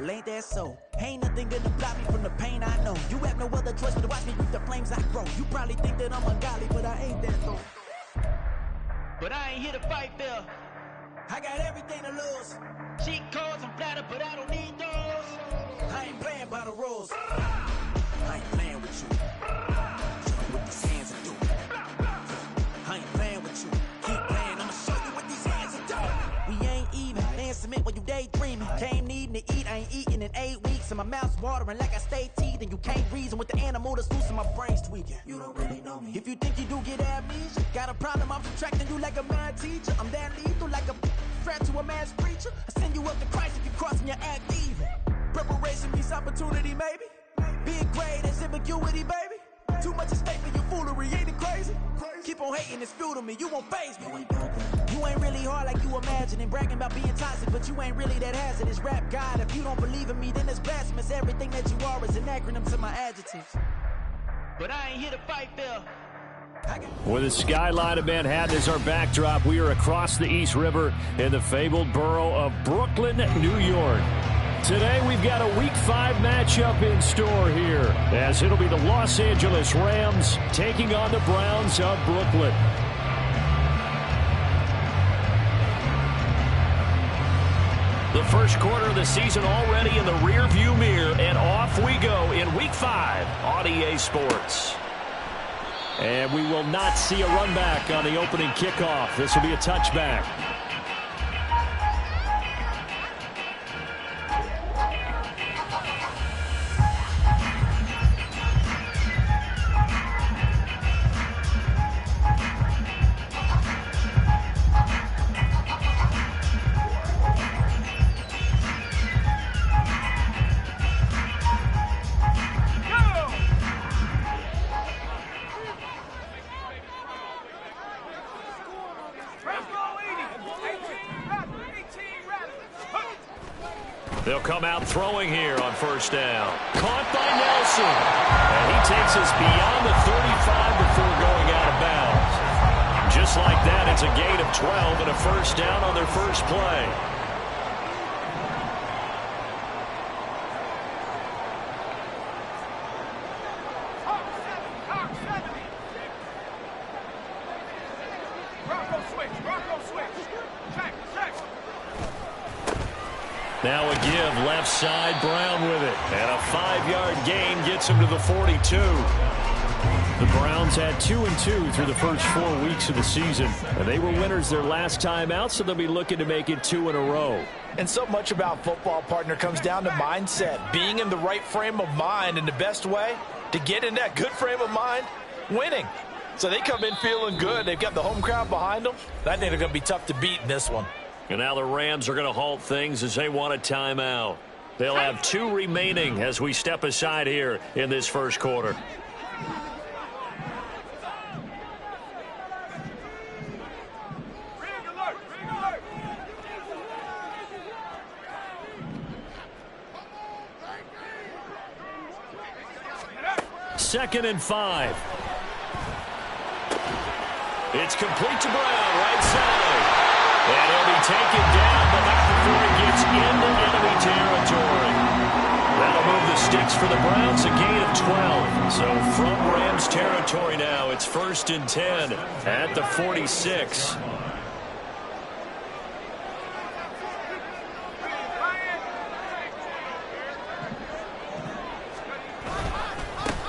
Well, ain't that so? Ain't nothing gonna block me from the pain I know. You have no other choice but to watch me reap the flames I grow. You probably think that I'm ungodly, but I ain't that though. But I ain't here to fight fair. I got everything to lose. Cheat codes and flatter, but I don't need those. I ain't playing by the rules. I ain't playing with you. Show you what these hands are doing. I ain't playing with you. Keep playing, I'ma show you what these hands are doing. We ain't even. Laying cement while you daydreaming. Came needing to eat, I ain't eating in 8 weeks. And my mouth's watering like I stay teething. You can't reason with the animal that's loose and my brain's tweaking. You don't really know me. If you think you do get amnesia, got a problem, I'm subtracting you like a mad teacher. I'm that lethal like a threat to a mass preacher. I send you up to Christ if you crossing your act even. Preparation means opportunity, maybe. Big grade is ambiguity, baby. Too much at stake for your foolery, ain't it crazy? Keep on hating, it's fuel to me, you won't faze me. You ain't really hard like you imagine and bragging about being toxic, but you ain't really that hazardous. Rap God, if you don't believe in me, then it's blasphemous. Everything that you are is an acronym to my adjectives. But I ain't here to fight fair. With the skyline of Manhattan as our backdrop, we are across the East River in the fabled borough of Brooklyn, New York. Today we've got a Week 5 matchup in store here, as it'll be the Los Angeles Rams taking on the Browns of Brooklyn. The first quarter of the season already in the rearview mirror, and off we go in Week 5 on EA Sports. And we will not see a run back on the opening kickoff. This will be a touchback. They'll come out throwing here on first down. Caught by Nelson. And he takes us beyond the 35 before going out of bounds. Just like that, it's a gain of 12 and a first down on their first play. Now a give, left side, Brown with it. And a 5-yard gain gets him to the 42. The Browns had 2-2 through the first 4 weeks of the season. And they were winners their last time out, so they'll be looking to make it 2 in a row. And so much about football, partner, comes down to mindset. Being in the right frame of mind, and the best way to get in that good frame of mind, winning. So they come in feeling good. They've got the home crowd behind them. I think they're going to be tough to beat in this one. And now the Rams are going to halt things as they want a timeout. They'll have 2 remaining as we step aside here in this first quarter. Second and 5. It's complete to Brown, right side. And he'll be taken down, but not before he gets into enemy territory. That'll move the sticks for the Browns, a gain of 12. So from Rams territory now, it's 1st and 10 at the 46.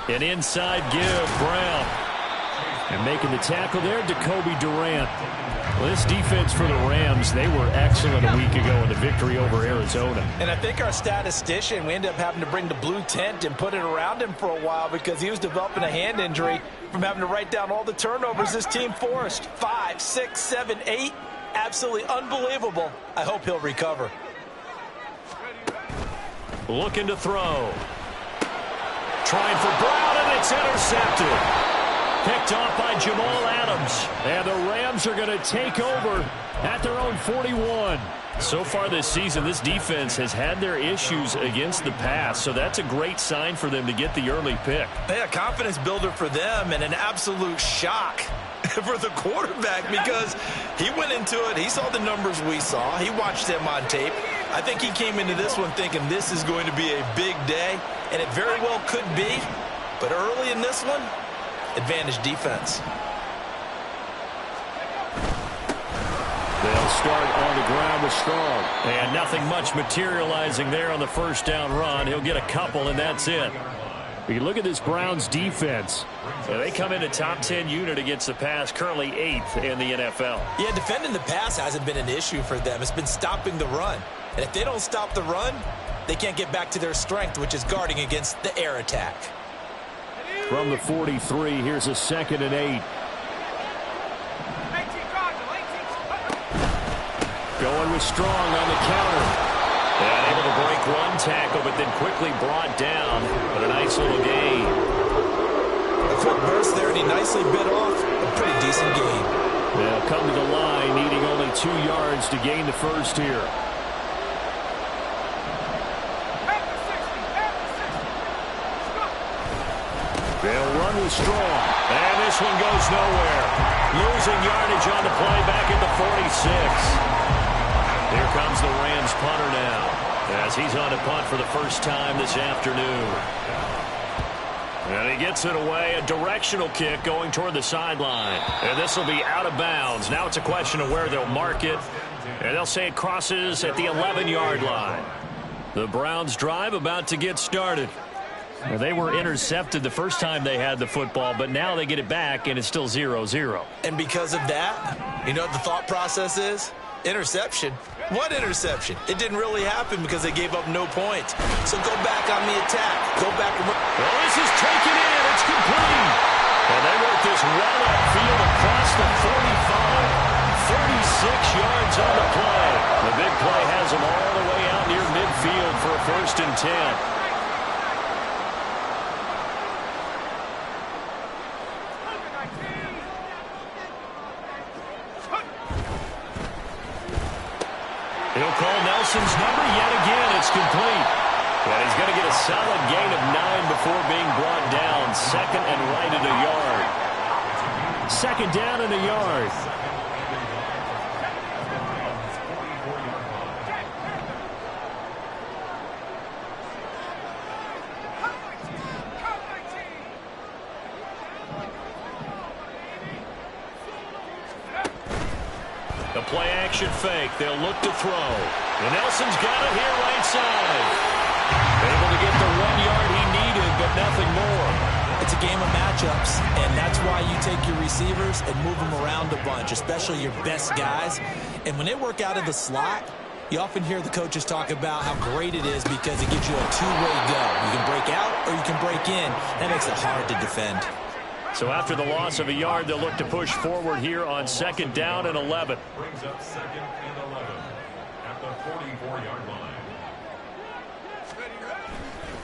An inside give, Brown. And making the tackle there, Jacoby Durant. Well, this defense for the Rams, they were excellent a week ago in the victory over Arizona. And I think our statistician, we ended up having to bring the blue tent and put it around him for a while because he was developing a hand injury from having to write down all the turnovers this team forced. 5, 6, 7, 8. Absolutely unbelievable. I hope he'll recover. Looking to throw. Trying for Brown, and it's intercepted. Picked off by Jamal Adams. And the Rams are going to take over at their own 41. So far this season, this defense has had their issues against the pass, so that's a great sign for them to get the early pick. Yeah, confidence builder for them and an absolute shock for the quarterback because he went into it. He saw the numbers we saw. He watched them on tape. I think he came into this one thinking this is going to be a big day, and it very well could be. But early in this one, advantage defense. They'll start on the ground with Strong. And nothing much materializing there on the first down run. He'll get a couple, and that's it. You look at this Browns defense. They come in a top 10 unit against the pass, currently 8th in the NFL. Yeah, defending the pass hasn't been an issue for them. It's been stopping the run. And if they don't stop the run, they can't get back to their strength, which is guarding against the air attack. From the 43, here's a 2nd and 8. Going with Strong on the counter. And able to break one tackle, but then quickly brought down. But a nice little gain. A quick burst there, and he nicely bit off a pretty decent gain. They'll come to the line, needing only 2 yards to gain the first here. They'll run with Strong. And this one goes nowhere. Losing yardage on the play back at the 46. Here comes the Rams punter now, as he's on to punt for the first time this afternoon. And he gets it away, a directional kick going toward the sideline. And this will be out of bounds. Now it's a question of where they'll mark it. And they'll say it crosses at the 11-yard line. The Browns drive about to get started. Well, they were intercepted the first time they had the football, but now they get it back, and it's still 0-0. And because of that, you know what the thought process is? Interception. What interception? It didn't really happen because they gave up no points. So go back on the attack. Go back. Well, this is taken in. It's complete. And they work this well upfield across the 45. 36 yards on the play. The big play has them all the way out near midfield for a 1st and 10. He'll call Nelson's number yet again. It's complete. And he's going to get a solid gain of 9 before being brought down. 2nd and right at a yard. 2nd down and a yard. The play-action fake. They'll look to throw. And Nelson's got it here right side. Able to get the 1 yard he needed, but nothing more. It's a game of matchups, and that's why you take your receivers and move them around a bunch, especially your best guys. And when they work out of the slot, you often hear the coaches talk about how great it is because it gives you a two-way go. You can break out or you can break in. That makes it hard to defend. So after the loss of a yard, they'll look to push forward here on 2nd down and 11. Brings up 2nd and 11 at the 44-yard line.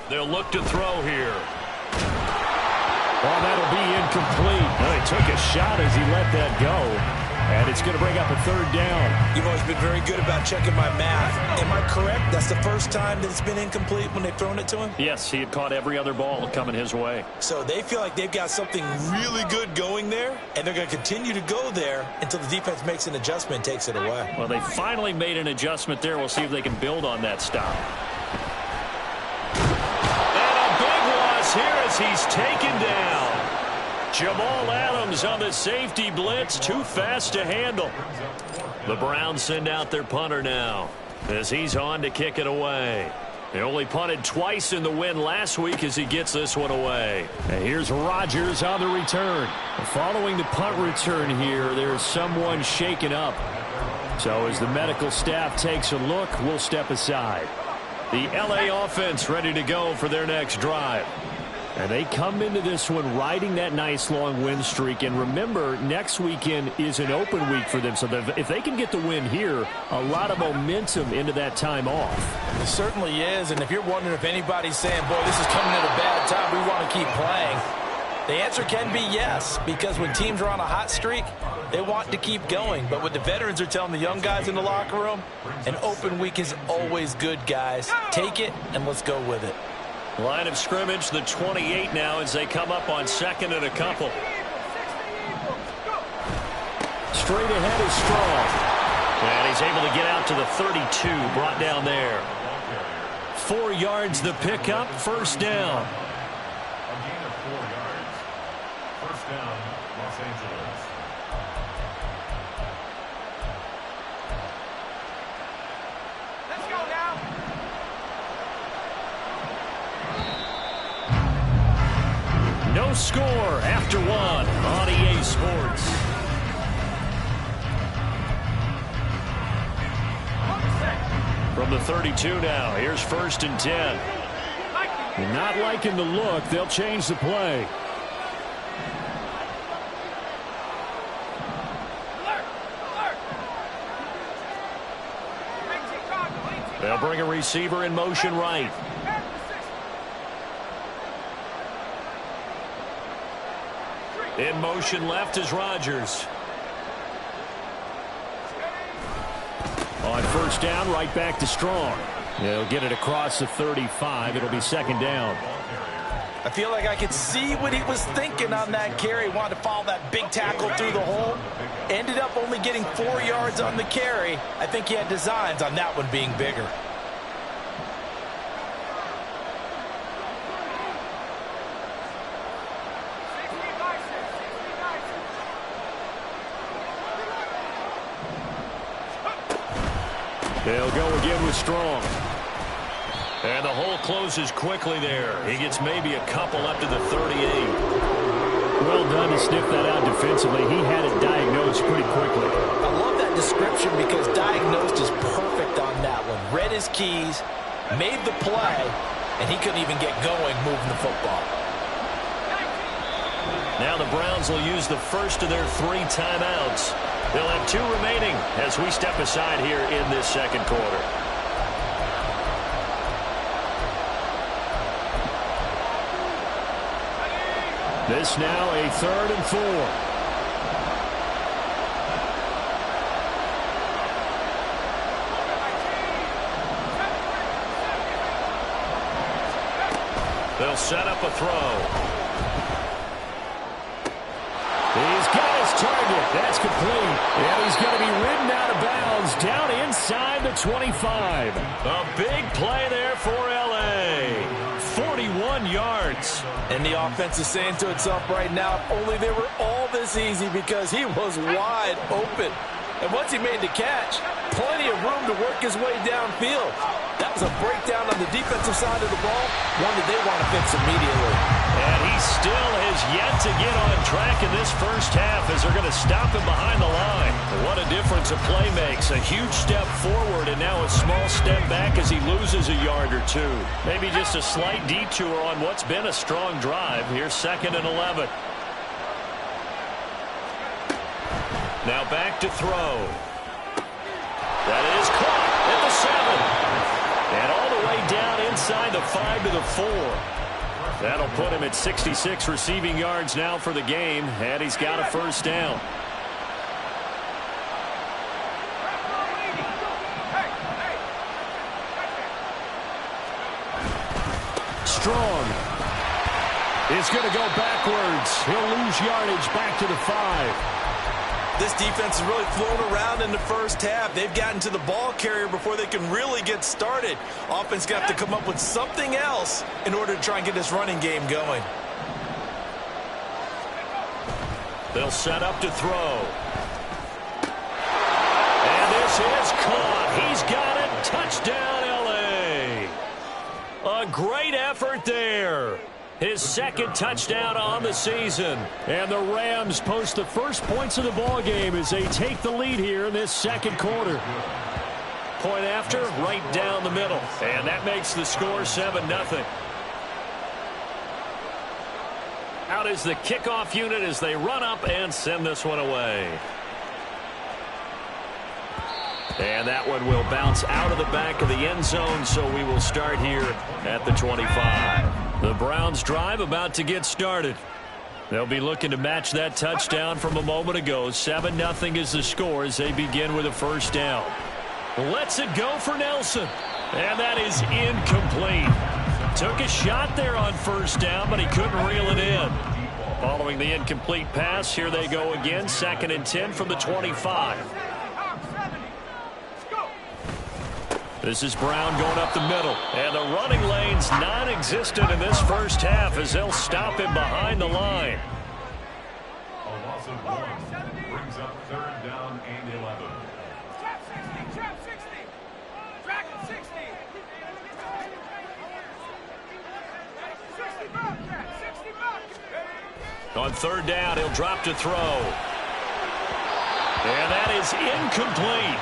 They'll look to throw here. Oh, that'll be incomplete. Well, he took a shot as he let that go. And it's going to bring up a 3rd down. You've always been very good about checking my math. Am I correct? That's the first time that it's been incomplete when they've thrown it to him? Yes, he had caught every other ball coming his way. So they feel like they've got something really good going there, and they're going to continue to go there until the defense makes an adjustment and takes it away. Well, they finally made an adjustment there. We'll see if they can build on that stop. And a big loss here as he's taken down. Jamal Adams on the safety blitz, too fast to handle. The Browns send out their punter now as he's on to kick it away. They only punted twice in the win last week as he gets this one away. And here's Rodgers on the return. Following the punt return here, there's someone shaken up. So as the medical staff takes a look, we'll step aside. The LA offense ready to go for their next drive. And they come into this one riding that nice long win streak. And remember, next weekend is an open week for them. So if they can get the win here, a lot of momentum into that time off. It certainly is. And if you're wondering if anybody's saying, boy, this is coming at a bad time, we want to keep playing, the answer can be yes. Because when teams are on a hot streak, they want to keep going. But what the veterans are telling the young guys in the locker room, an open week is always good, guys. Take it and let's go with it. Line of scrimmage, the 28 now as they come up on 2nd and a couple. Straight ahead is Strong. And he's able to get out to the 32, brought down there. 4 yards the pickup, first down. A gain of 4 yards. First down, Los Angeles. Let's go now. No score after 1 on EA Sports. From the 32 now, here's 1st and 10. Not liking the look, they'll change the play. They'll bring a receiver in motion right. In motion left is Rodgers. On first down, right back to Strong. They'll get it across the 35. It'll be 2nd down. I feel like I could see what he was thinking on that carry. Wanted to follow that big tackle through the hole. Ended up only getting 4 yards on the carry. I think he had designs on that one being bigger. They'll go again with Strong. And the hole closes quickly there. He gets maybe a couple up to the 38. Well done to sniff that out defensively. He had it diagnosed pretty quickly. I love that description because diagnosed is perfect on that one. Read his keys, made the play, and he couldn't even get going moving the football. Now the Browns will use the first of their 3 timeouts. They'll have 2 remaining as we step aside here in this 2nd quarter. This now a 3rd and 4. They'll set up a throw. He's got his target. That's complete. And he's going to be ridden out of bounds down inside the 25. A big play there for L.A. 41 yards. And the offense is saying to itself right now, if only they were all this easy because he was wide open. And once he made the catch, plenty of room to work his way downfield. That was a breakdown on the defensive side of the ball, one that they want to fix immediately. And he still has yet to get on track in this first half as they're going to stop him behind the line. What a difference a play makes. A huge step forward and now a small step back as he loses a yard or 2. Maybe just a slight detour on what's been a strong drive. Here's 2nd and 11. Now back to throw. That is caught at the 7. And all the way down inside the 5 to the 4. That'll put him at 66 receiving yards now for the game, and he's got a first down. Strong is going to go backwards. He'll lose yardage back to the 5. This defense has really flown around in the first half. They've gotten to the ball carrier before they can really get started. Offense got to come up with something else in order to try and get this running game going. They'll set up to throw. And this is caught. He's got it. Touchdown, L.A. A great effort there. His 2nd touchdown on the season. And the Rams post the first points of the ball game as they take the lead here in this 2nd quarter. Point after, right down the middle. And that makes the score 7-0. Out is the kickoff unit as they run up and send this one away. And that one will bounce out of the back of the end zone, so we will start here at the 25. The Browns drive about to get started. They'll be looking to match that touchdown from a moment ago. 7-0 is the score as they begin with a first down. Lets it go for Nelson. And that is incomplete. Took a shot there on first down, but he couldn't reel it in. Following the incomplete pass, here they go again. 2nd and 10 from the 25. This is Brown going up the middle. And the running lane's non-existent in this first half as they'll stop him behind the line. A loss of 1 brings up 3rd down and 11. Trap 60, trap 60. Track 60. 60 Bobcat, 60 Bobcat. On 3rd down, he'll drop to throw. And that is incomplete.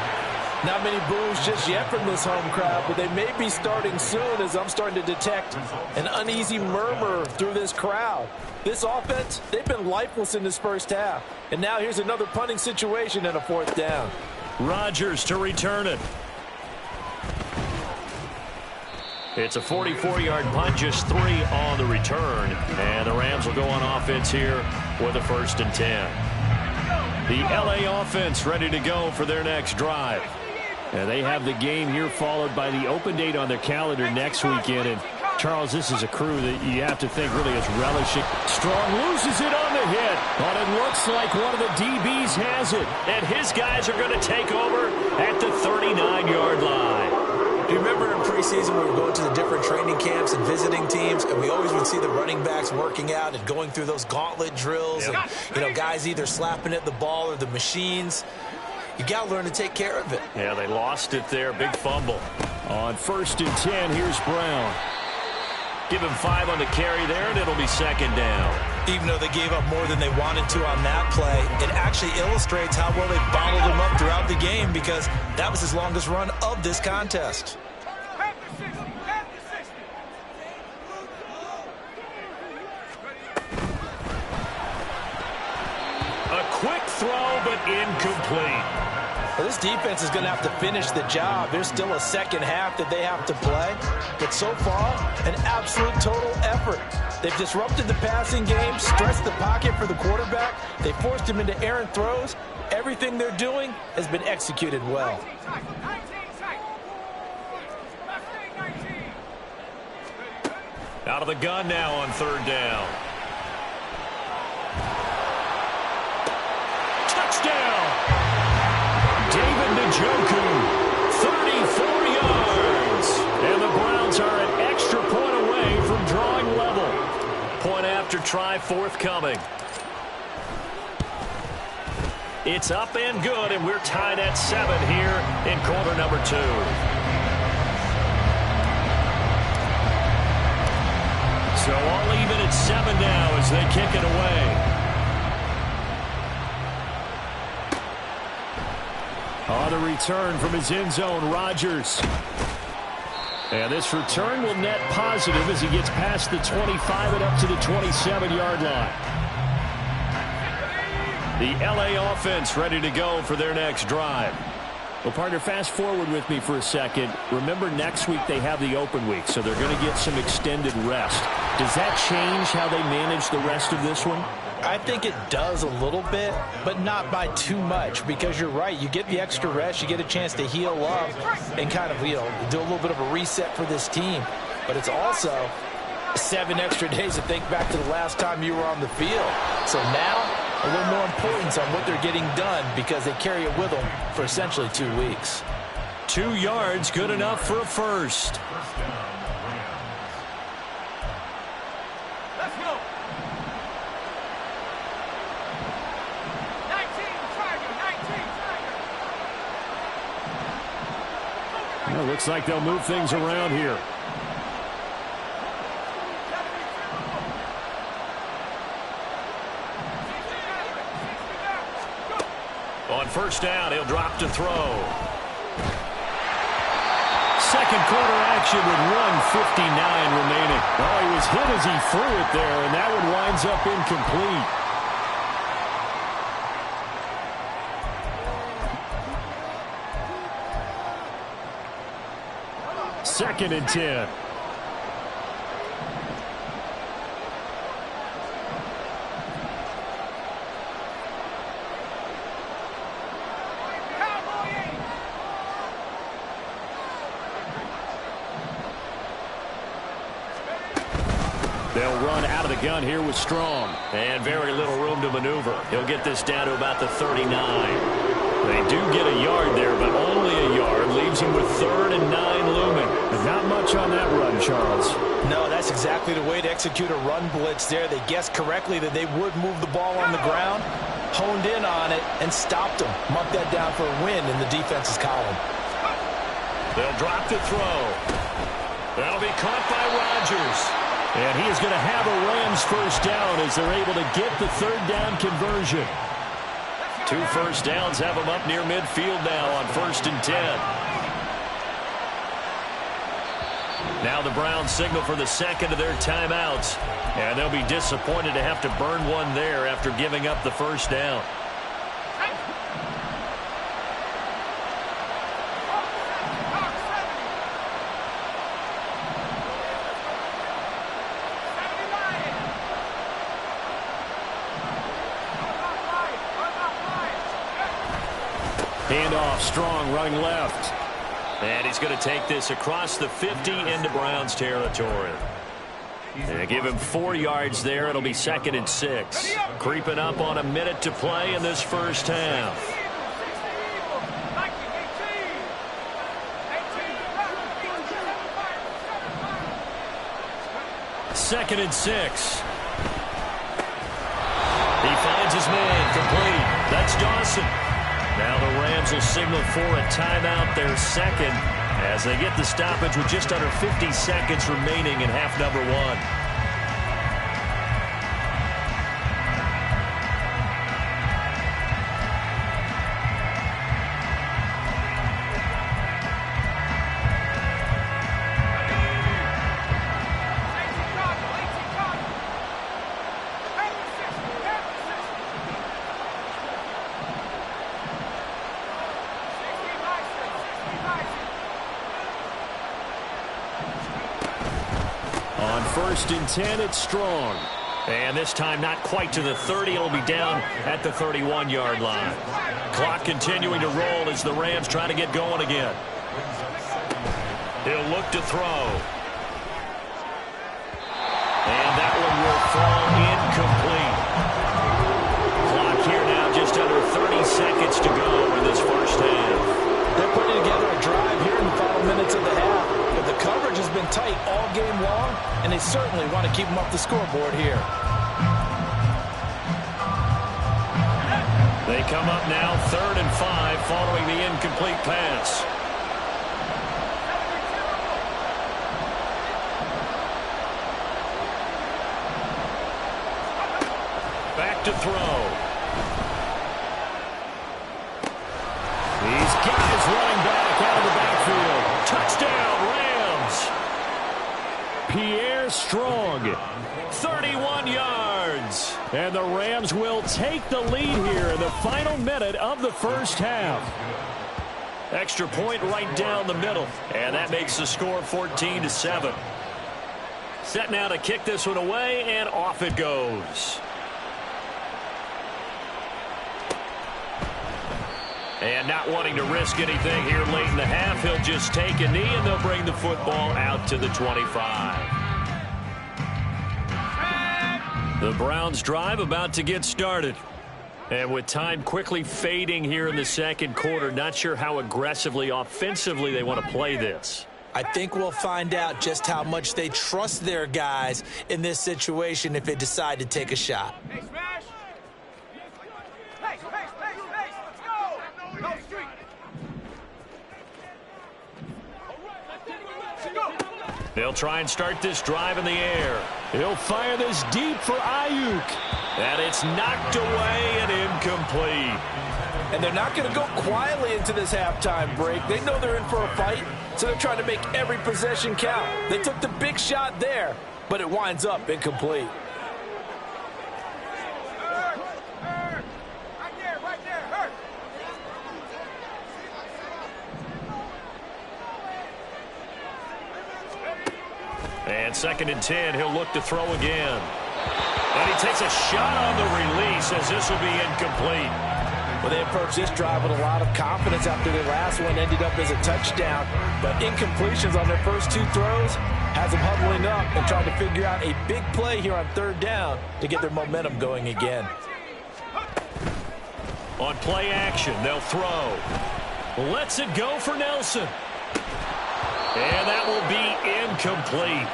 Not many boos just yet from this home crowd, but they may be starting soon as I'm starting to detect an uneasy murmur through this crowd. This offense, they've been lifeless in this first half. And now here's another punting situation and a 4th down. Rodgers to return it. It's a 44-yard punt, just 3 on the return. And the Rams will go on offense here with a 1st and 10. The LA offense ready to go for their next drive. And they have the game here followed by the open date on their calendar next weekend. And Charles, this is a crew that you have to think really is relishing. Strong loses it on the hit, but it looks like one of the DBs has it. And his guys are going to take over at the 39-yard line. Do you remember in preseason we were going to the different training camps and visiting teams, and we always would see the running backs working out and going through those gauntlet drills, and guys either slapping at the ball or the machines. You got to learn to take care of it. Yeah, they lost it there. Big fumble. On 1st and 10, here's Brown. Give him 5 on the carry there, and it'll be 2nd down. Even though they gave up more than they wanted to on that play, it actually illustrates how well they bottled him up throughout the game because that was his longest run of this contest. A quick throw, but incomplete. Well, this defense is going to have to finish the job. There's still a second half that they have to play. But so far, an absolute total effort. They've disrupted the passing game, stressed the pocket for the quarterback. They forced him into errant throws. Everything they're doing has been executed well. Out of the gun now on 3rd down. Touchdown! David Njoku, 34 yards. And the Browns are an extra point away from drawing level. Point after try forthcoming. It's up and good, and we're tied at 7 here in quarter number 2. So all even at 7 now as they kick it away. On the return from his end zone, Rodgers. And this return will net positive as he gets past the 25 and up to the 27-yard line. The LA offense ready to go for their next drive. Well, partner, fast forward with me for a second. Remember, next week they have the open week, so they're going to get some extended rest. Does that change how they manage the rest of this one? I think it does a little bit, but not by too much, because you're right. You get the extra rest, you get a chance to heal up and kind of, do a little bit of a reset for this team. But it's also 7 extra days to think back to the last time you were on the field. So now, a little more importance on what they're getting done because they carry it with them for essentially 2 weeks. 2 yards, good enough for a first. Let's go. 19 Tiger. Well, looks like they'll move things around here. On 1st down, he'll drop to throw. Second quarter action with 1:59 remaining. Oh, he was hit as he threw it there, and that one winds up incomplete. Second and 10. They'll run out of the gun here with Strong. And very little room to maneuver. He'll get this down to about the 39. They do get a yard there, but only a yard. leaves him with 3rd and 9 looming. But not much on that run, Charles. No, that's exactly the way to execute a run blitz there. They guessed correctly that they would move the ball on the ground, honed in on it, and stopped them. Mark that down for a win in the defense's column. They'll drop the throw. That'll be caught by Rodgers. And he is going to have a Rams first down as they're able to get the 3rd down conversion. 2 first downs have them up near midfield now on 1st and 10. Now the Browns signal for the second of their timeouts. And they'll be disappointed to have to burn one there after giving up the first down. Handoff, Strong running left. And he's going to take this across the 50 into Browns territory. And give him 4 yards there. It'll be 2nd and 6. Creeping up on a minute to play in this first half. 2nd and 6. He finds his man complete. That's Dawson. Now the Rams will signal for a timeout, their second, as they get the stoppage with just under 50 seconds remaining in half number 1. On 1st and 10, it's Strong. And this time not quite to the 30. It'll be down at the 31-yard line. Clock continuing to roll as the Rams try to get going again. He'll look to throw. And that one will fall incomplete. Clock here now just under 30 seconds to go in this first half. They're putting together a drive here in the final minutes of the half. But the coverage has been tight all game long, and they certainly want to keep them off the scoreboard here. They come up now 3rd and 5 following the incomplete pass. Back to throw. These guys running back out of the backfield. Touchdown, Rams. Pierre Strong. 31 yards. And the Rams will take the lead here in the final minute of the first half. Extra point right down the middle. And that makes the score 14-7. Set now to kick this one away, and off it goes. And not wanting to risk anything here late in the half, he'll just take a knee, and they'll bring the football out to the 25. The Browns drive about to get started. And with time quickly fading here in the second quarter, not sure how aggressively, offensively they want to play this. I think we'll find out just how much they trust their guys in this situation if they decide to take a shot. Hey, smash! Pace, pace, pace, pace! Let's go! No street! They'll try and start this drive in the air. He'll fire this deep for Ayuk. And it's knocked away and incomplete. And they're not going to go quietly into this halftime break. They know they're in for a fight, so they're trying to make every possession count. They took the big shot there, but it winds up incomplete. Hurt! Right there, hurt! And 2nd and 10, he'll look to throw again. And he takes a shot on the release as this will be incomplete. Well, they approached this drive with a lot of confidence after their last one ended up as a touchdown. But incompletions on their first 2 throws has them huddling up and trying to figure out a big play here on 3rd down to get their momentum going again. On play action, they'll throw. Lets it go for Nelson. And that will be incomplete.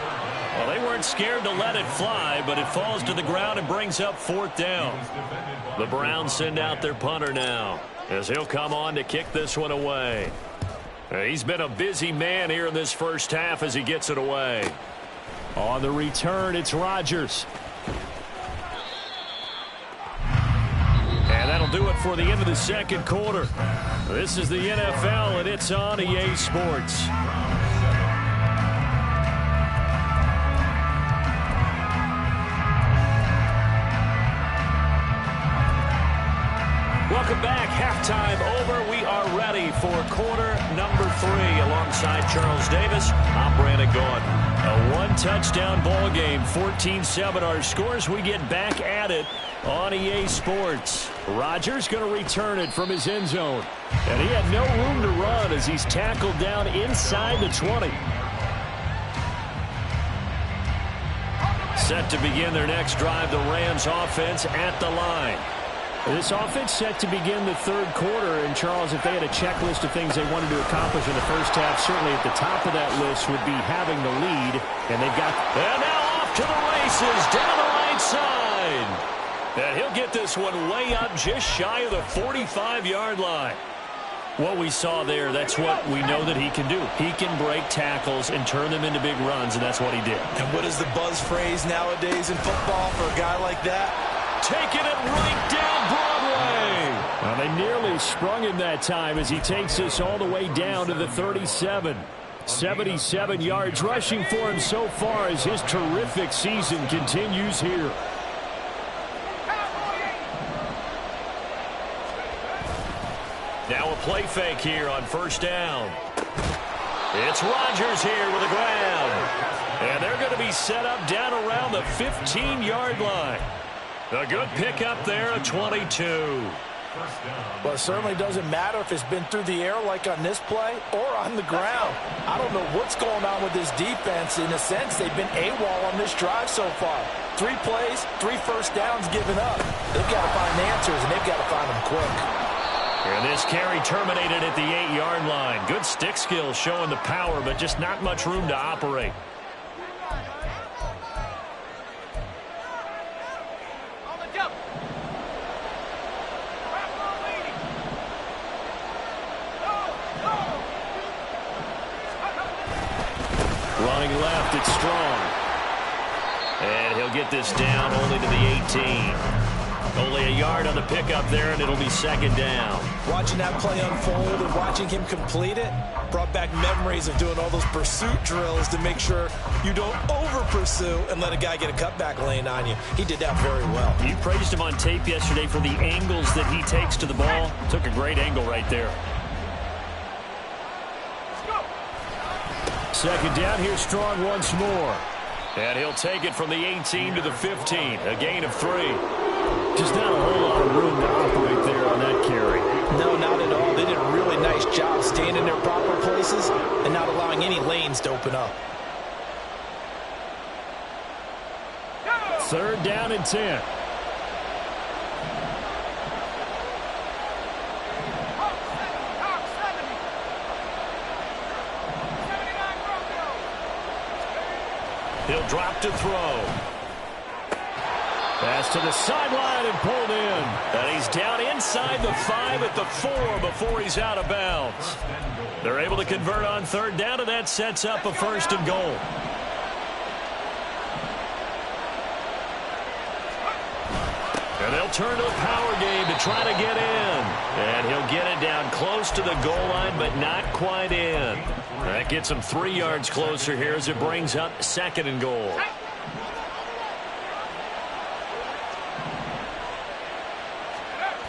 Well, they weren't scared to let it fly, but it falls to the ground and brings up 4th down. The Browns send out their punter now, as he'll come on to kick this one away. He's been a busy man here in this first half as he gets it away. On the return, it's Rodgers. And that'll do it for the end of the second quarter. This is the NFL, and it's on EA Sports. Welcome back. Halftime over. We are ready for quarter number 3. Alongside Charles Davis, I'm Brandon Gaudin. A one-touchdown ball game, 14-7 our scores. We get back at it on EA Sports. Rodgers going to return it from his end zone. And he had no room to run as he's tackled down inside the 20. Set to begin their next drive, the Rams offense at the line. This offense set to begin the third quarter, and Charles, if they had a checklist of things they wanted to accomplish in the first half, certainly at the top of that list would be having the lead, and they've got... And now off to the races, down the right side. And he'll get this one way up just shy of the 45-yard line. What we saw there, that's what we know that he can do. He can break tackles and turn them into big runs, and that's what he did. And what is the buzz phrase nowadays in football for a guy like that? Taking it right down Broadway. Well, they nearly sprung him that time as he takes this all the way down to the 37. 77 yards rushing for him so far as his terrific season continues here. Now a play fake here on first down. It's Rodgers here with the ground. And they're going to be set up down around the 15-yard line. A good pickup there at 22. Well, it certainly doesn't matter if it's been through the air like on this play or on the ground. I don't know what's going on with this defense. In a sense, they've been AWOL on this drive so far. 3 plays, 3 first downs given up. They've got to find answers, and they've got to find them quick. And this carry terminated at the 8-yard line. Good stick skills showing the power, but just not much room to operate. Running left, it's Strong. And he'll get this down only to the 18. Only a yard on the pickup there, and it'll be second down. Watching that play unfold and watching him complete it brought back memories of doing all those pursuit drills to make sure you don't over-pursue and let a guy get a cutback lane on you. He did that very well. You praised him on tape yesterday for the angles that he takes to the ball. Took a great angle right there. Second down, here's Strong once more. And he'll take it from the 18 to the 15. A gain of 3. Just not a whole lot of room to operate there on that carry. No, not at all. They did a really nice job staying in their proper places and not allowing any lanes to open up. Third down and 10. He'll drop to throw. Pass to the sideline and pulled in. And he's down inside the 5 at the 4 before he's out of bounds. They're able to convert on third down, and that sets up a first and goal. And they'll turn to a power game to try to get in. And he'll get it down close to the goal line, but not quite in. That gets him 3 yards closer here as it brings up second and goal.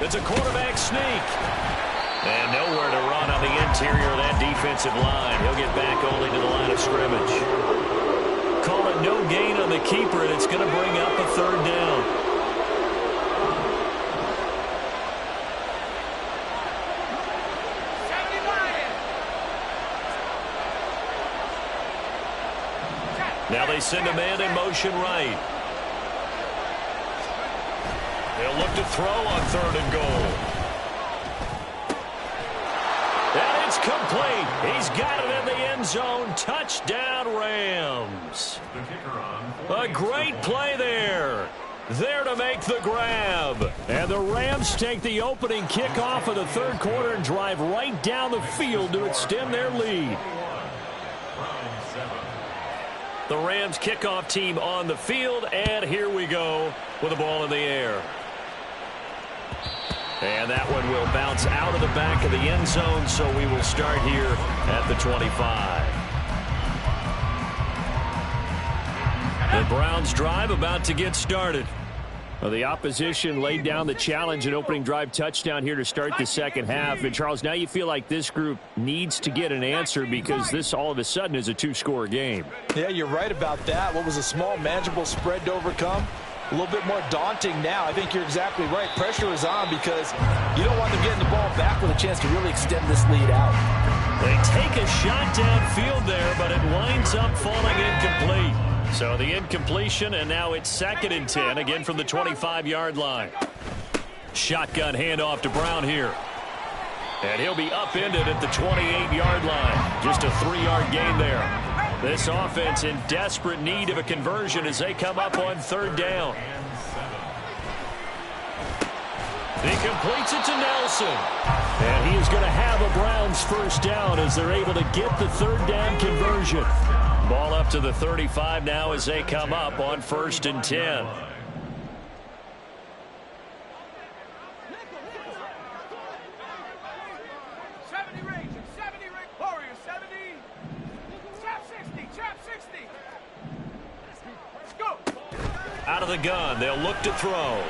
It's a quarterback sneak. And nowhere to run on the interior of that defensive line. He'll get back only to the line of scrimmage. Call it no gain on the keeper, and it's going to bring up a third down. Now they send a man in motion right. They'll look to throw on third and goal. And complete. He's got it in the end zone. Touchdown, Rams. The kicker on. A great play there. There to make the grab. And the Rams take the opening kickoff of the third quarter and drive right down the field to extend their lead. The Rams kickoff team on the field, and here we go with the ball in the air. And that one will bounce out of the back of the end zone, so we will start here at the 25. The Browns drive about to get started. Well, the opposition laid down the challenge and opening drive touchdown here to start the second half. And, Charles, now you feel like this group needs to get an answer because this all of a sudden is a two-score game. Yeah, you're right about that. What was a small, manageable spread to overcome? A little bit more daunting now. I think you're exactly right. Pressure is on because you don't want them getting the ball back with a chance to really extend this lead out. They take a shot downfield there, but it winds up falling incomplete. So the incompletion, and now it's 2nd and 10, again from the 25-yard line. Shotgun handoff to Brown here. And he'll be upended at the 28-yard line. Just a 3-yard gain there. This offense in desperate need of a conversion as they come up on 3rd down. He completes it to Nelson. And he is going to have a Browns first down as they're able to get the 3rd down conversion. Ball up to the 35 now as they come up on 1st and 10. Out of the gun, they'll look to throw.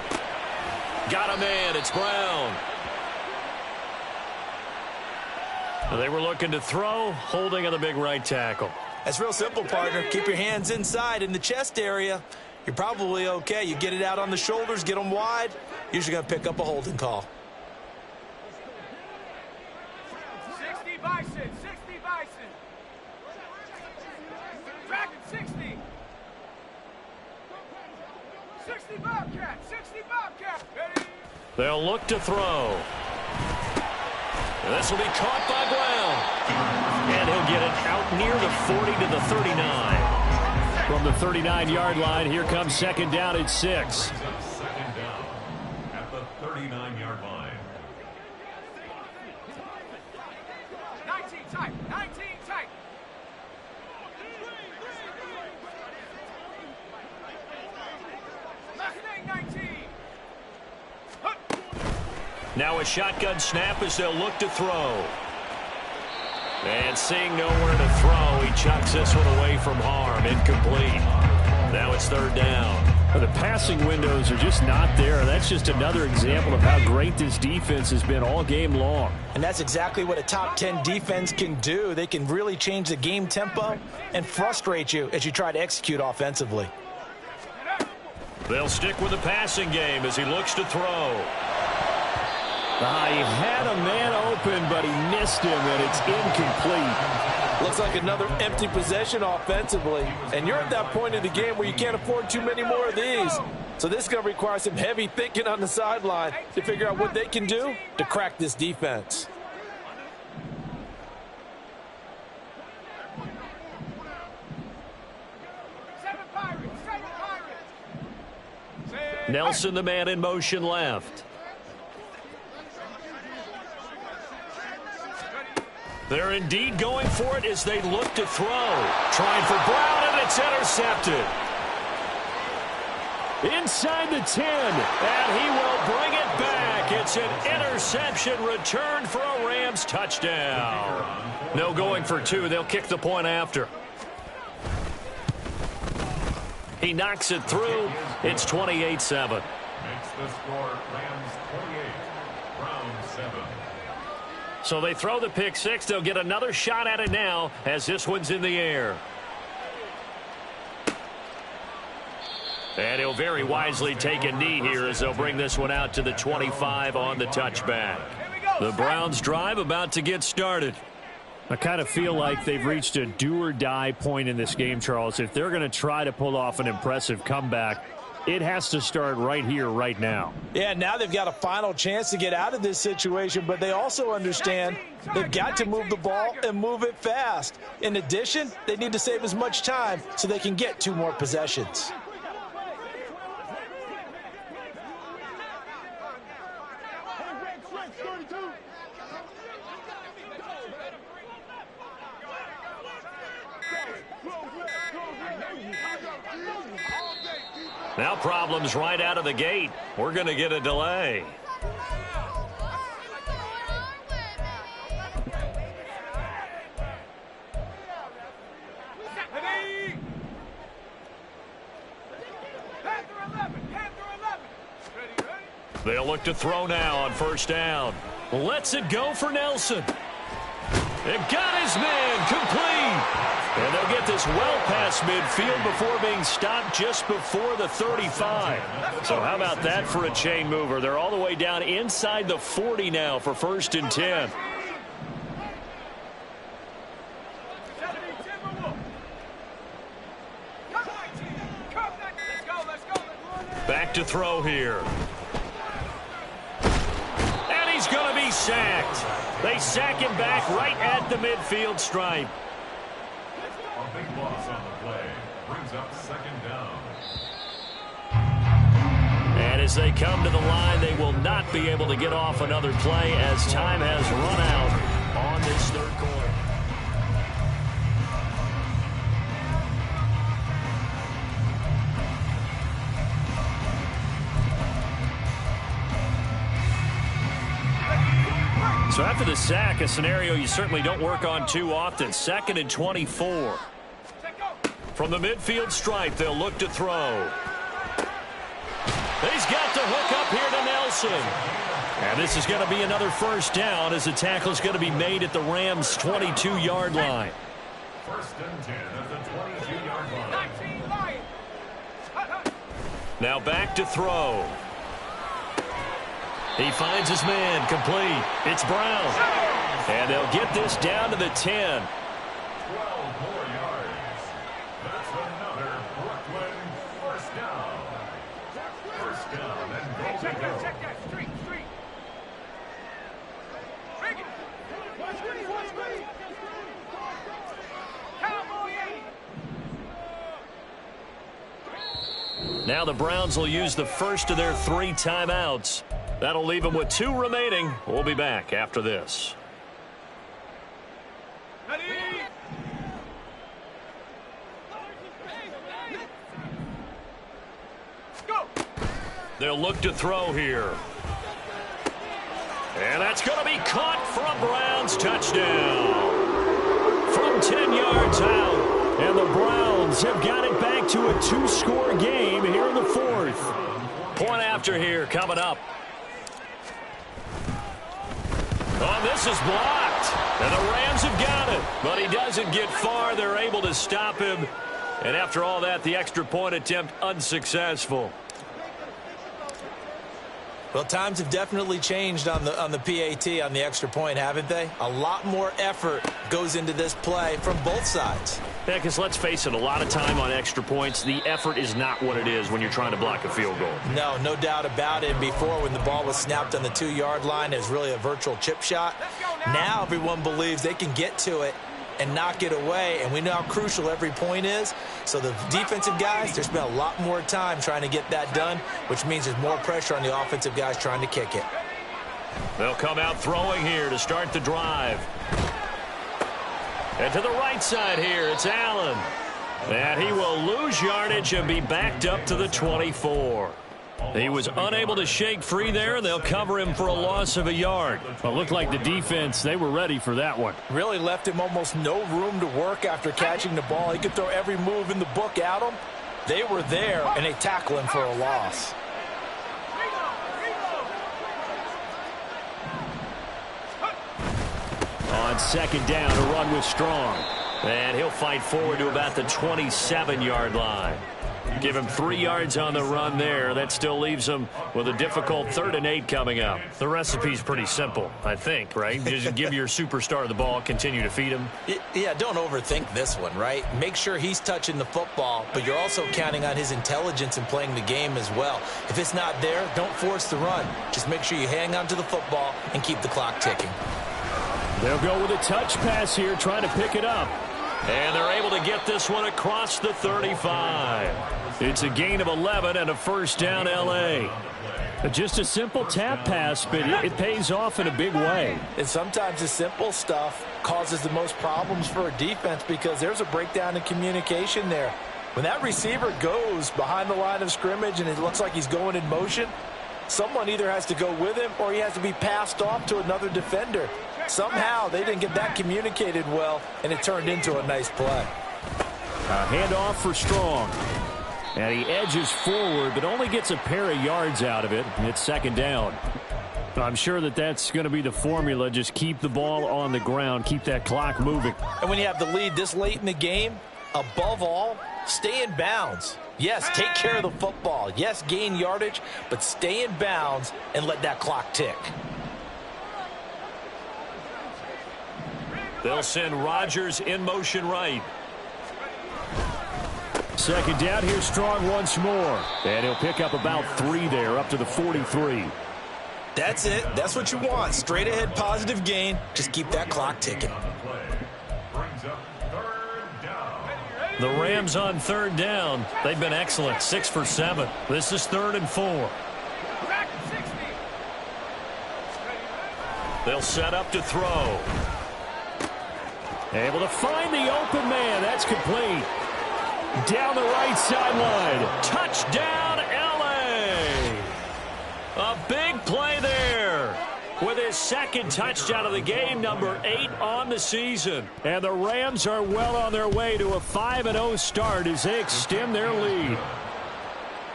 Got a man, it's Brown. They were looking to throw, holding on the big right tackle. That's real simple, partner. Keep your hands inside in the chest area. You're probably okay. You get it out on the shoulders, get them wide. Usually going to pick up a holding call. 60 Bison, 60 Bison. Dragon 60. 60 Bobcat, 60 Bobcat. Ready? They'll look to throw. This will be caught by Brown. And he'll get it out near the 40 to the 39. From the 39-yard line, here comes 2nd down at 6. 2nd down at the 39-yard line. 19 tight, 19 tight. Machine 19. Now a shotgun snap as they'll look to throw. And seeing nowhere to throw, he chucks this one away from harm. Incomplete. Now it's 3rd down. Well, the passing windows are just not there. That's just another example of how great this defense has been all game long. And that's exactly what a top 10 defense can do. They can really change the game tempo and frustrate you as you try to execute offensively. They'll stick with the passing game as he looks to throw. He had a man open, but he missed him, and it's incomplete. Looks like another empty possession offensively. And you're at that point of the game where you can't afford too many more of these. So this is going to require some heavy thinking on the sideline to figure out what they can do to crack this defense. Nelson, the man in motion left. They're indeed going for it as they look to throw. Trying for Brown, and it's intercepted. Inside the 10. And he will bring it back. It's an interception return for a Rams touchdown. No going for 2. They'll kick the point after. He knocks it through. It's 28-7. Makes the score Rams 28, Browns 7. So they throw the pick 6. They'll get another shot at it now as this one's in the air. And he'll very wisely take a knee here as they'll bring this one out to the 25 on the touchback. The Browns drive about to get started. I kind of feel like they've reached a do-or-die point in this game, Charles. If they're going to try to pull off an impressive comeback, It has to start right here, right now. Yeah, now they've got a final chance to get out of this situation, but they also understand they've got to move the ball and move it fast. In addition, they need to save as much time so they can get 2 more possessions. Now problems right out of the gate. We're going to get a delay. They'll look to throw now on first down. Lets it go for Nelson. It got his man complete. And they'll get this well past midfield before being stopped just before the 35. So how about that for a chain mover? They're all the way down inside the 40 now for 1st and 10. Back to throw here. And he's going to be sacked. They sack him back right at the midfield stripe. A big loss on the play. Brings up 2nd down. And as they come to the line, they will not be able to get off another play as time has run out on this 3rd quarter. So after the sack, a scenario you certainly don't work on too often. 2nd and 24. From the midfield stripe, they'll look to throw. He's got to hook up here to Nelson. And this is going to be another 1st down as the tackle is going to be made at the Rams' 22-yard line. 1st and 10 at the 22-yard line. Now back to throw. He finds his man complete. It's Brown. And they'll get this down to the 10. 12 more yards. That's another Brooklyn 1st down. 1st down and goal to go. Check that. Street. Bring it. Cowboy 80. Now the Browns will use the first of their 3 timeouts. That'll leave them with 2 remaining. We'll be back after this. Ready? Go. They'll look to throw here. And that's going to be caught for a Browns touchdown. From 10 yards out. And the Browns have got it back to a 2-score game here in the 4th. Point after here coming up. Oh, this is blocked. And the Rams have got it. But he doesn't get far. They're able to stop him. And after all that, the extra point attempt unsuccessful. Well, times have definitely changed on the PAT, on the extra point, haven't they? A lot more effort goes into this play from both sides. Yeah, because let's face it, a lot of time on extra points, the effort is not what it is when you're trying to block a field goal. No doubt about it. And before, when the ball was snapped on the 2-yard line, it was really a virtual chip shot. Now everyone believes they can get to it and knock it away, and we know how crucial every point is. So the defensive guys, there's been a lot more time trying to get that done, which means there's more pressure on the offensive guys trying to kick it. They'll come out throwing here to start the drive. And to the right side here, it's Allen. And he will lose yardage and be backed up to the 24. He was unable to shake free there. They'll cover him for a loss of a yard. Well, it looked like the defense, they were ready for that one. Really left him almost no room to work after catching the ball. He could throw every move in the book at him. They were there, and they tackle him for a loss. On 2nd down, a run with Strong. And he'll fight forward to about the 27-yard line. Give him 3 yards on the run there. That still leaves him with a difficult 3rd and 8 coming up. The recipe's pretty simple, I think, right? Just give your superstar the ball, continue to feed him. Yeah, don't overthink this one, right? Make sure he's touching the football, but you're also counting on his intelligence in playing the game as well. If it's not there, don't force the run. Just make sure you hang on to the football and keep the clock ticking. They'll go with a touch pass here, trying to pick it up. And they're able to get this one across the 35. It's a gain of 11 and a first down, L.A. Just a simple tap pass, but it pays off in a big way. And sometimes the simple stuff causes the most problems for a defense because there's a breakdown in communication there. When that receiver goes behind the line of scrimmage and it looks like he's going in motion, someone either has to go with him or he has to be passed off to another defender. Somehow they didn't get that communicated well, and it turned into a nice play. A handoff for Strong. And he edges forward, but only gets a pair of yards out of it. And it's 2nd down. I'm sure that's going to be the formula. Just keep the ball on the ground. Keep that clock moving. And when you have the lead this late in the game, above all, stay in bounds. Yes, take care of the football. Yes, gain yardage, but stay in bounds and let that clock tick. They'll send Rodgers in motion right. 2nd down, here's Strong once more. And he'll pick up about 3 there, up to the 43. That's it. That's what you want. Straight ahead positive gain. Just keep that clock ticking. The Rams on 3rd down. They've been excellent. 6 for 7. This is 3rd and 4. They'll set up to throw. Able to find the open man. That's complete. Down the right sideline. Touchdown, L.A. A big play there with his 2nd touchdown of the game, number 8 on the season. And the Rams are well on their way to a 5-0 start as they extend their lead.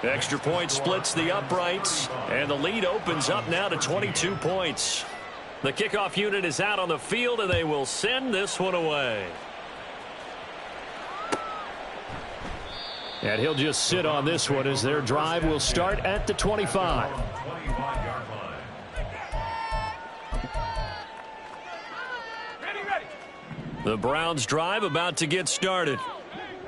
Extra point splits the uprights, and the lead opens up now to 22 points. The kickoff unit is out on the field, and they will send this one away. And he'll just sit on this one as their drive will start at the 25. The Browns drive about to get started.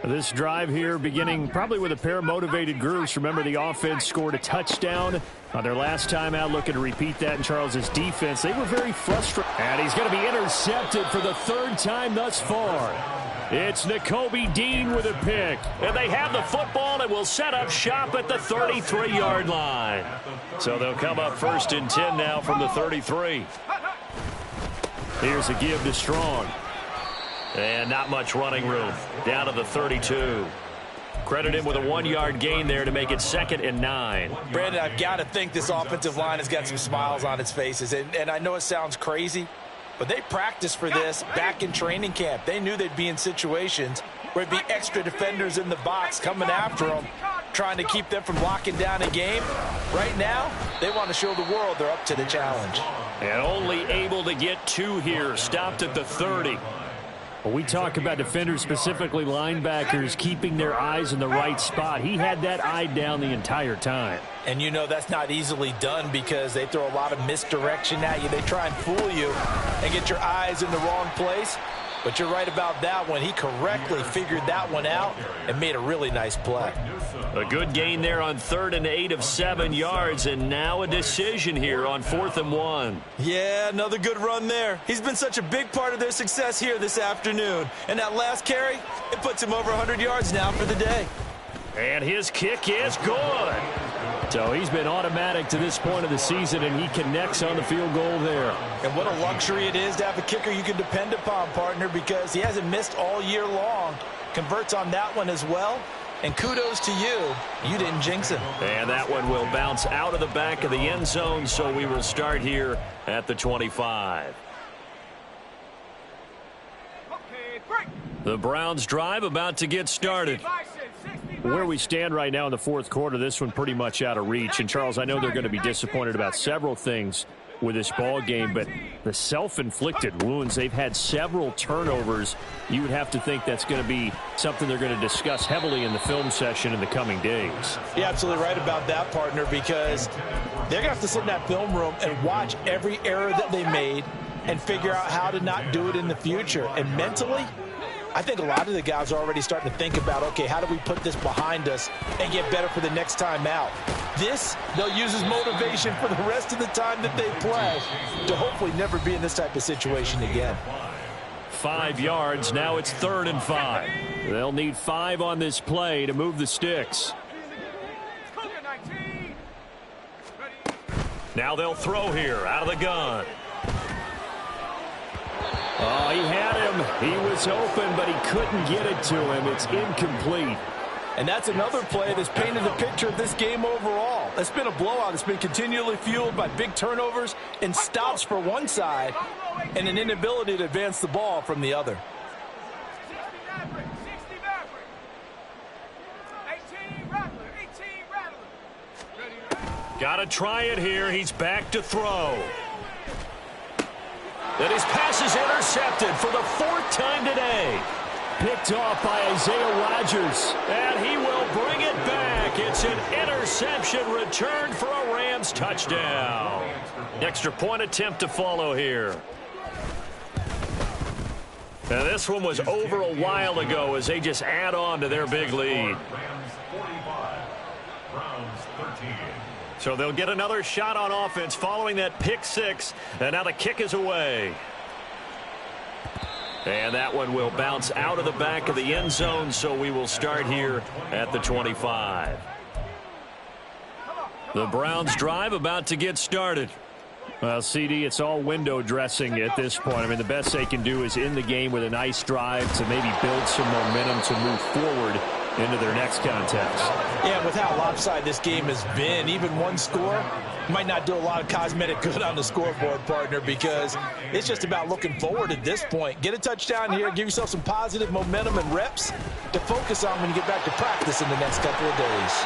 This drive here beginning probably with a pair of motivated groups. Remember, the offense scored a touchdown on their last time out, looking to repeat that in Charles' defense. They were very frustrated. And he's going to be intercepted for the 3rd time thus far. It's Nakobe Dean with a pick. And they have the football and will set up shop at the 33-yard line. So they'll come up 1st and 10 now from the 33. Here's a give to Strong. And not much running room. Down to the 32. Credit him with a 1-yard gain there to make it 2nd and 9. Brandon, I've got to think this offensive line has got some smiles on its faces. And I know it sounds crazy, but they practiced for this back in training camp. They knew they'd be in situations where it'd be extra defenders in the box coming after them, trying to keep them from locking down a game. Right now, they want to show the world they're up to the challenge. And only able to get 2 here, stopped at the 30. Well, we talk about defenders, specifically linebackers, keeping their eyes in the right spot. He had that eye down the entire time. And you know that's not easily done because they throw a lot of misdirection at you. They try and fool you and get your eyes in the wrong place. But you're right about that one. He correctly figured that one out and made a really nice play. A good gain there on 3rd and 8 of 7 yards, and now a decision here on 4th and 1. Yeah, another good run there. He's been such a big part of their success here this afternoon. And that last carry, it puts him over 100 yards now for the day. And his kick is good. So he's been automatic to this point of the season, and he connects on the field goal there. And what a luxury it is to have a kicker you can depend upon, partner, because he hasn't missed all year long. Converts on that one as well. And kudos to you. You didn't jinx him. And that one will bounce out of the back of the end zone, so we will start here at the 25. The Browns drive about to get started. Where we stand right now in the 4th quarter, this one pretty much out of reach. And, Charles, I know they're going to be disappointed about several things. with this ball game, but the self-inflicted wounds, they've had several turnovers. You would have to think that's going to be something they're going to discuss heavily in the film session in the coming days. You're absolutely right about that, partner, because they're going to have to sit in that film room and watch every error that they made and figure out how to not do it in the future. And mentally, I think a lot of the guys are already starting to think about, okay, how do we put this behind us and get better for the next time out? This, they'll use as motivation for the rest of the time that they play to hopefully never be in this type of situation again. 5 yards. Now it's 3rd and 5. They'll need 5 on this play to move the sticks. Now they'll throw here out of the gun. Oh, he had him. He was open, but he couldn't get it to him. It's incomplete. And that's another play that's painted the picture of this game overall. It's been a blowout. It's been continually fueled by big turnovers and stops for one side and an inability to advance the ball from the other. 18 Rattler. Got to try it here. He's back to throw. And his pass is intercepted for the 4th time today. Picked off by Isaiah Rodgers. And he will bring it back. It's an interception return for a Rams touchdown. Extra point attempt to follow here. And this one was over a while ago as they just add on to their big lead. Rams 45, Browns 13. So they'll get another shot on offense following that pick 6. And now the kick is away. And that one will bounce out of the back of the end zone, so we will start here at the 25. The Browns drive about to get started. Well, CD, it's all window dressing at this point. I mean, the best they can do is in the game with a nice drive to maybe build some momentum to move forward into their next contest. Yeah, with how lopsided this game has been, even one score might not do a lot of cosmetic good on the scoreboard, partner, because it's just about looking forward at this point. Get a touchdown here, give yourself some positive momentum and reps to focus on when you get back to practice in the next couple of days.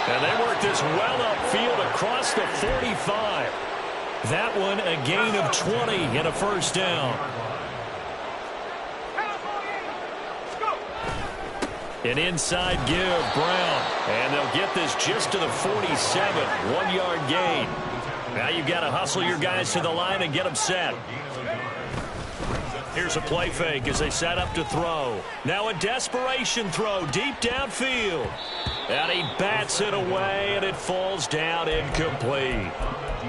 And they work this well upfield across the 45. That one a gain of 20 and a first down. An inside give, Brown. And they'll get this just to the 47. 1-yard gain. Now you've got to hustle your guys to the line and get them set. Here's a play fake as they set up to throw. Now a desperation throw deep downfield. And he bats it away, and it falls down incomplete.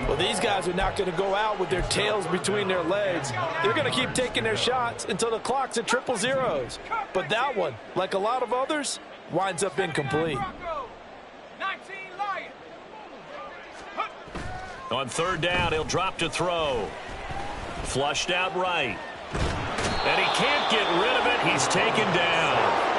Well, these guys are not going to go out with their tails between their legs. They're going to keep taking their shots until the clock's at 000. But that one, like a lot of others, winds up incomplete. On 3rd down, he'll drop to throw. Flushed out right. And he can't get rid of it. He's taken down.